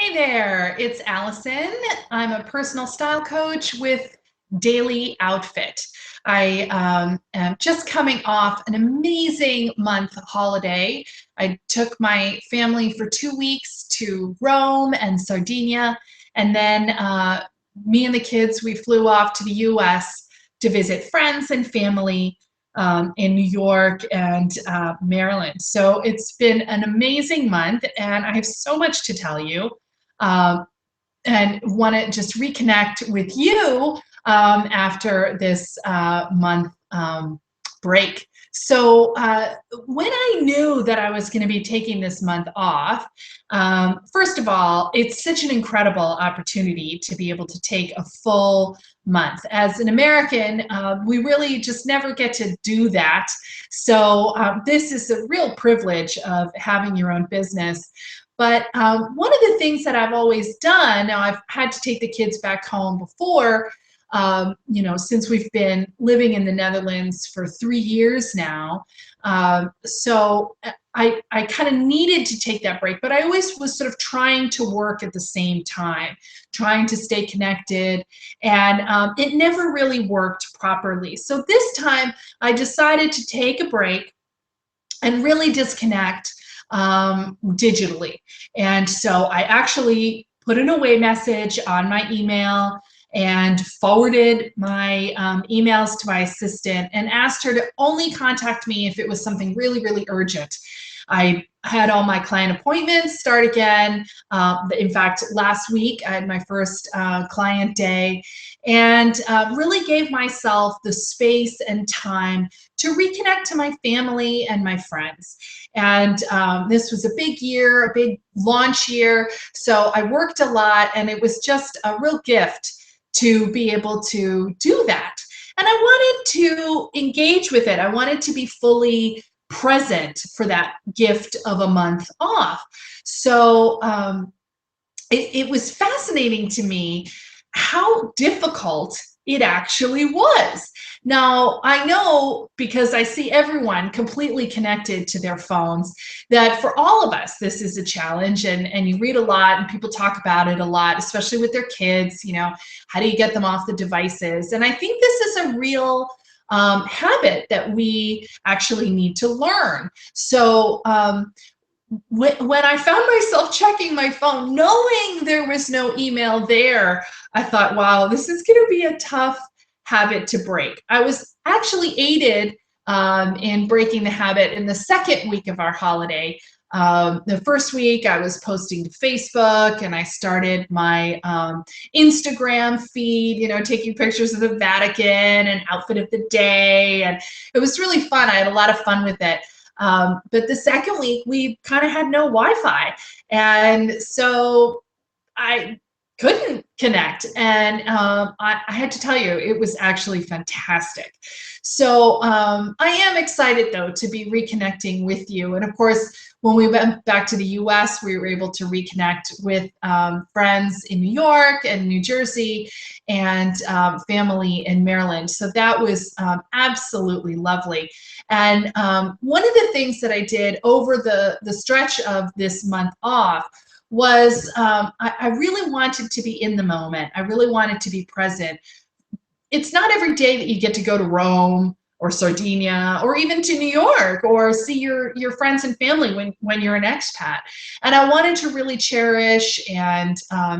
Hey there, it's Allison. I'm a personal style coach with Daily Outfit. I am just coming off an amazing month holiday. I took my family for 2 weeks to Rome and Sardinia, and then me and the kids, we flew off to the US to visit friends and family in New York and Maryland. So it's been an amazing month, and I have so much to tell you um, and want to just reconnect with you after this month break. So when I knew that I was going to be taking this month off, first of all, it's such an incredible opportunity to be able to take a full month. As an American, we really just never get to do that. So this is a real privilege of having your own business. But one of the things that I've always done, now I've had to take the kids back home before, since we've been living in the Netherlands for 3 years now. So I kind of needed to take that break, but I always was sort of trying to work at the same time, trying to stay connected, and it never really worked properly. So this time I decided to take a break and really disconnect digitally. And so I actually put an away message on my email and forwarded my emails to my assistant and asked her to only contact me if it was something really, really urgent. I had all my client appointments start again. In fact, last week I had my first client day, and really gave myself the space and time to reconnect to my family and my friends. And this was a big year, a big launch year. So I worked a lot, and it was just a real gift to be able to do that. And I wanted to engage with it. I wanted to be fully present for that gift of a month off. So it was fascinating to me how difficult it actually was. Now, I know, because I see everyone completely connected to their phones, that for all of us, this is a challenge, and you read a lot and people talk about it a lot, especially with their kids. How do you get them off the devices? And I think this is a real habit that we actually need to learn. So when I found myself checking my phone, knowing there was no email there, I thought, wow, this is going to be a tough habit to break. I was actually aided in breaking the habit in the second week of our holiday. The first week I was posting to Facebook, and I started my Instagram feed, taking pictures of the Vatican and outfit of the day. And it was really fun. I had a lot of fun with it. But the second week, we kind of had no Wi-Fi. And so I couldn't connect. And I had to tell you, it was actually fantastic. So I am excited, though, to be reconnecting with you. And of course, when we went back to the US, we were able to reconnect with friends in New York and New Jersey, and family in Maryland. So that was absolutely lovely. And one of the things that I did over the stretch of this month off was I really wanted to be in the moment. I really wanted to be present. It's not every day that you get to go to Rome or Sardinia or even to New York or see your friends and family when you're an expat. And I wanted to really cherish and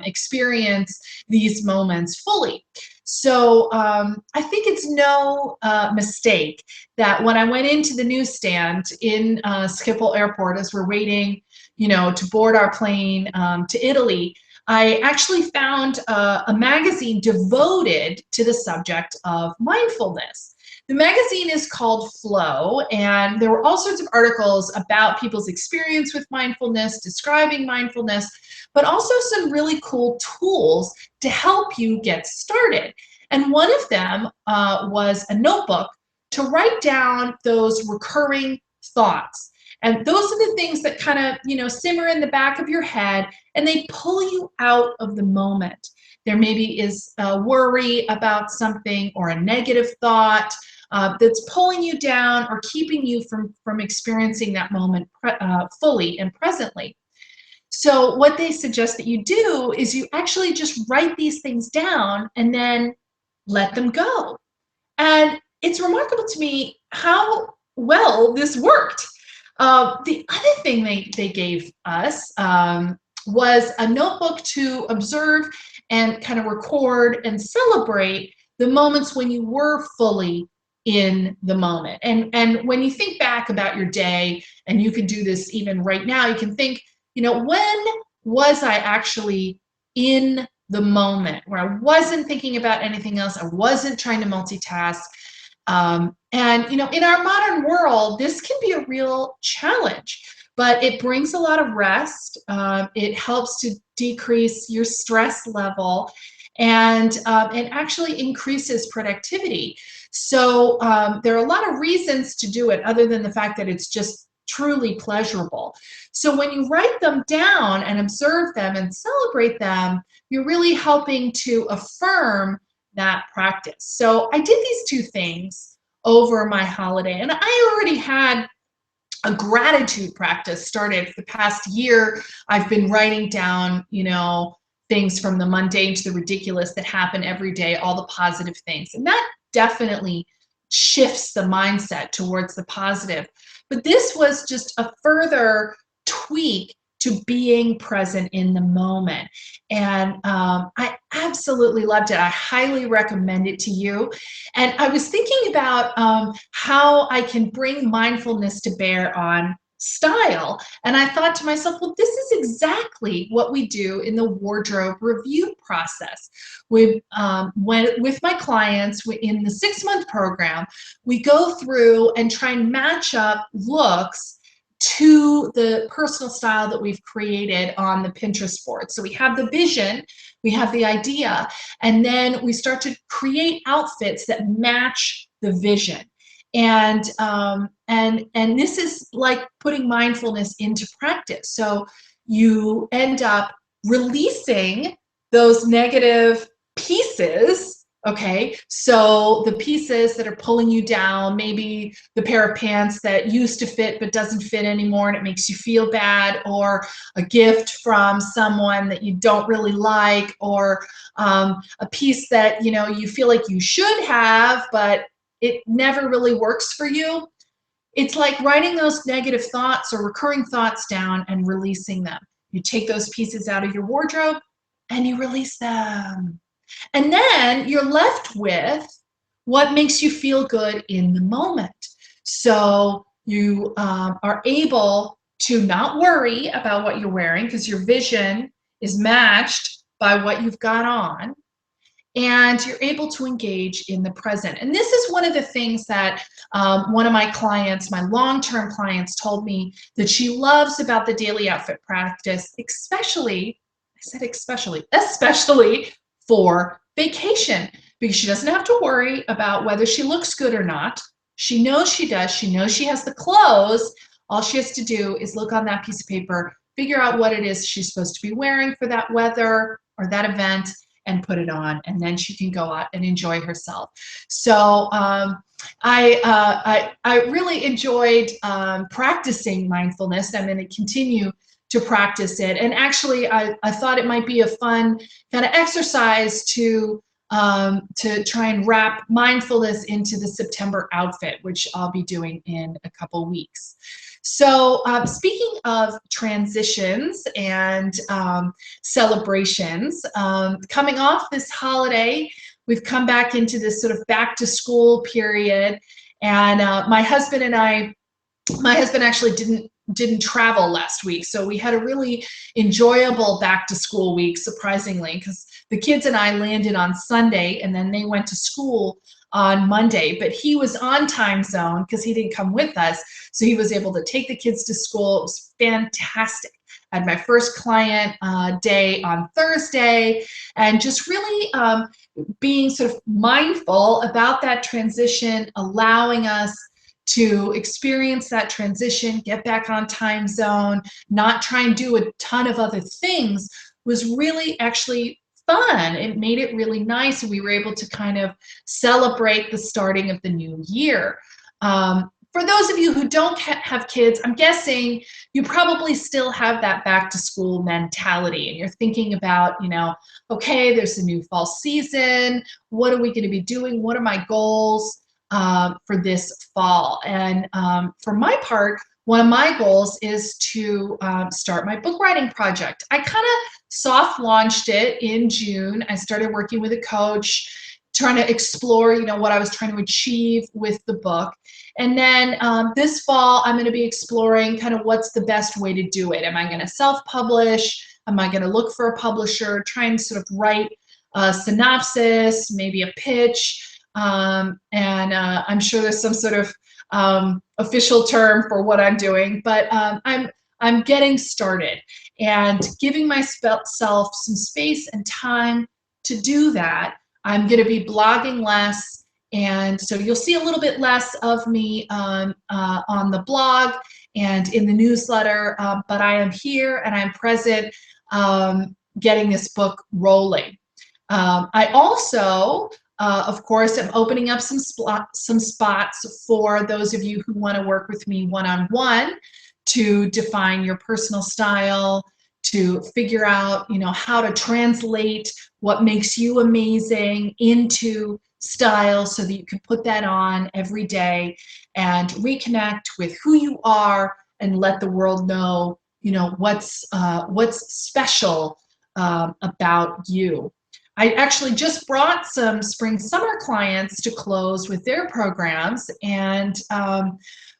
experience these moments fully. So I think it's no mistake that when I went into the newsstand in Schiphol Airport as we're waiting, to board our plane to Italy, I actually found a magazine devoted to the subject of mindfulness. The magazine is called Flow, and there were all sorts of articles about people's experience with mindfulness, describing mindfulness, but also some really cool tools to help you get started. And one of them was a notebook to write down those recurring thoughts. And those are the things that kind of, simmer in the back of your head, and they pull you out of the moment. There maybe is a worry about something or a negative thought that's pulling you down or keeping you from experiencing that moment fully and presently. So what they suggest that you do is you actually just write these things down and then let them go. And it's remarkable to me how well this worked. The other thing they gave us was a notebook to observe and kind of record and celebrate the moments when you were fully in the moment. And when you think back about your day, and you can do this even right now, you can think, when was I actually in the moment where I wasn't thinking about anything else? I wasn't trying to multitask. And in our modern world, this can be a real challenge, but it brings a lot of rest. It helps to decrease your stress level, and it actually increases productivity. So there are a lot of reasons to do it other than the fact that it's just truly pleasurable. So when you write them down and observe them and celebrate them, you're really helping to affirm that practice. So I did these two things over my holiday, and I already had a gratitude practice started for the past year. I've been writing down, things from the mundane to the ridiculous that happen every day, all the positive things. And that definitely shifts the mindset towards the positive. But this was just a further tweak to being present in the moment. And I absolutely loved it. I highly recommend it to you. And I was thinking about how I can bring mindfulness to bear on style. And I thought to myself, well, this is exactly what we do in the wardrobe review process. With my clients in the 6-month program, we go through and try and match up looks to the personal style that we've created on the Pinterest board. So we have the vision, we have the idea, and then we start to create outfits that match the vision. And this is like putting mindfulness into practice. So you end up releasing those negative pieces. Okay, so the pieces that are pulling you down, maybe the pair of pants that used to fit but doesn't fit anymore and it makes you feel bad, or a gift from someone that you don't really like, or a piece that you feel like you should have but it never really works for you. It's like writing those negative thoughts or recurring thoughts down and releasing them. You take those pieces out of your wardrobe and you release them. And then you're left with what makes you feel good in the moment. So you are able to not worry about what you're wearing because your vision is matched by what you've got on. And you're able to engage in the present. And this is one of the things that one of my clients, my long-term clients, told me that she loves about the daily outfit practice, especially for vacation, because she doesn't have to worry about whether she looks good or not. She knows she does. She knows she has the clothes. All she has to do is look on that piece of paper, figure out what it is she's supposed to be wearing for that weather or that event, and put it on, and then she can go out and enjoy herself. So I really enjoyed practicing mindfulness. I'm going to continue to practice it. And actually, I thought it might be a fun kind of exercise to try and wrap mindfulness into the September outfit, which I'll be doing in a couple weeks. So speaking of transitions and celebrations, coming off this holiday, we've come back into this sort of back to school period. And my husband actually didn't travel last week. So we had a really enjoyable back to school week, surprisingly, because the kids and I landed on Sunday and then they went to school on Monday, but he was on time zone because he didn't come with us. So he was able to take the kids to school. It was fantastic. I had my first client day on Thursday, and just really being sort of mindful about that transition, allowing us to experience that transition, get back on time zone, not try and do a ton of other things, was really actually fun. It made it really nice. We were able to kind of celebrate the starting of the new year. For those of you who don't have kids, I'm guessing you probably still have that back to school mentality, and you're thinking about, okay, there's a new fall season. What are we going to be doing? What are my goals for this fall? And for my part, one of my goals is to start my book writing project. I kind of soft launched it in June. I started working with a coach, trying to explore, what I was trying to achieve with the book. And then this fall, I'm going to be exploring kind of what's the best way to do it. Am I going to self-publish? Am I going to look for a publisher, try and sort of write a synopsis, maybe a pitch? And I'm sure there's some sort of official term for what I'm doing, but I'm getting started and giving myself some space and time to do that. I'm going to be blogging less, and so you'll see a little bit less of me on the blog and in the newsletter, but I am here and I'm present getting this book rolling. I also, of course, am opening up some spots for those of you who want to work with me one-on-one to define your personal style, to figure out, how to translate what makes you amazing into style so that you can put that on every day and reconnect with who you are and let the world know, what's special about you. I actually just brought some spring summer clients to close with their programs, and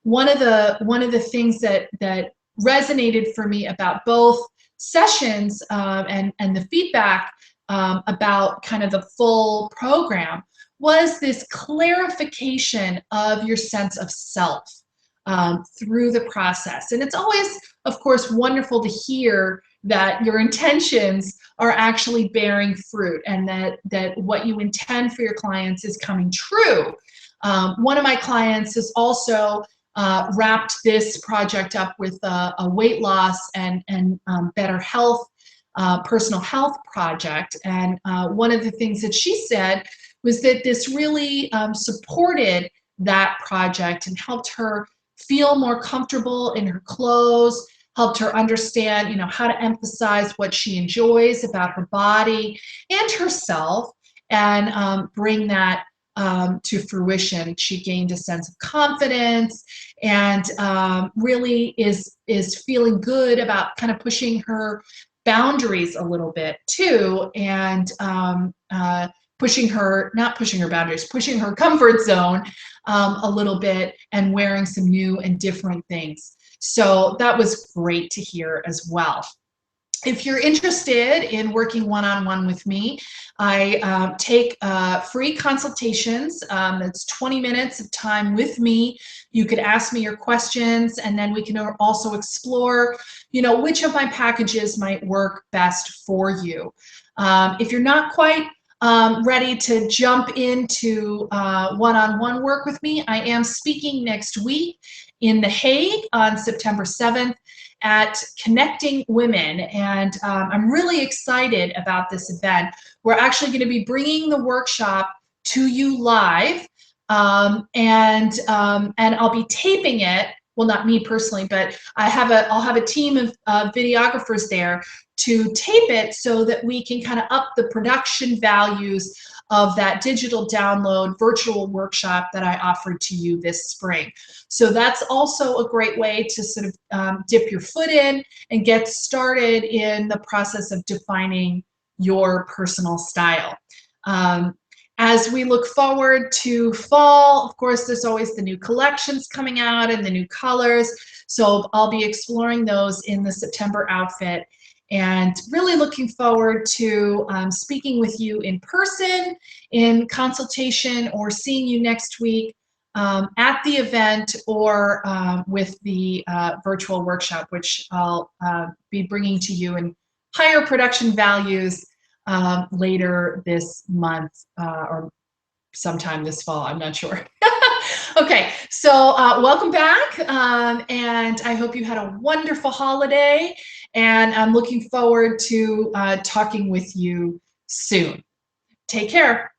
one of the things that resonated for me about both sessions and the feedback about kind of the full program was this clarification of your sense of self through the process. And it's always, of course, wonderful to hear that your intentions are actually bearing fruit and that what you intend for your clients is coming true. One of my clients has also wrapped this project up with a weight loss and better health, personal health project. And one of the things that she said was that this really supported that project and helped her feel more comfortable in her clothes, helped her understand, how to emphasize what she enjoys about her body and herself, and bring that to fruition. She gained a sense of confidence and really is feeling good about kind of pushing her boundaries a little bit too, and pushing her comfort zone a little bit, and wearing some new and different things. So that was great to hear as well. If you're interested in working one-on-one with me, I take free consultations. It's 20 minutes of time with me. You could ask me your questions, and then we can also explore, which of my packages might work best for you. If you're not quite ready to jump into one-on-one work with me, I am speaking next week in The Hague on September 7th at Connecting Women, and I'm really excited about this event. We're actually going to be bringing the workshop to you live, and I'll be taping it. Well, not me personally, but I'll have a team of videographers there to tape it so that we can kind of up the production values of that digital download virtual workshop that I offered to you this spring. So that's also a great way to sort of dip your foot in and get started in the process of defining your personal style. As we look forward to fall, of course, there's always the new collections coming out and the new colors. So I'll be exploring those in the September outfit, and really looking forward to speaking with you in person, in consultation, or seeing you next week at the event, or with the virtual workshop, which I'll be bringing to you in higher production values later this month, or sometime this fall, I'm not sure. Okay, so welcome back, and I hope you had a wonderful holiday, and I'm looking forward to talking with you soon. Take care.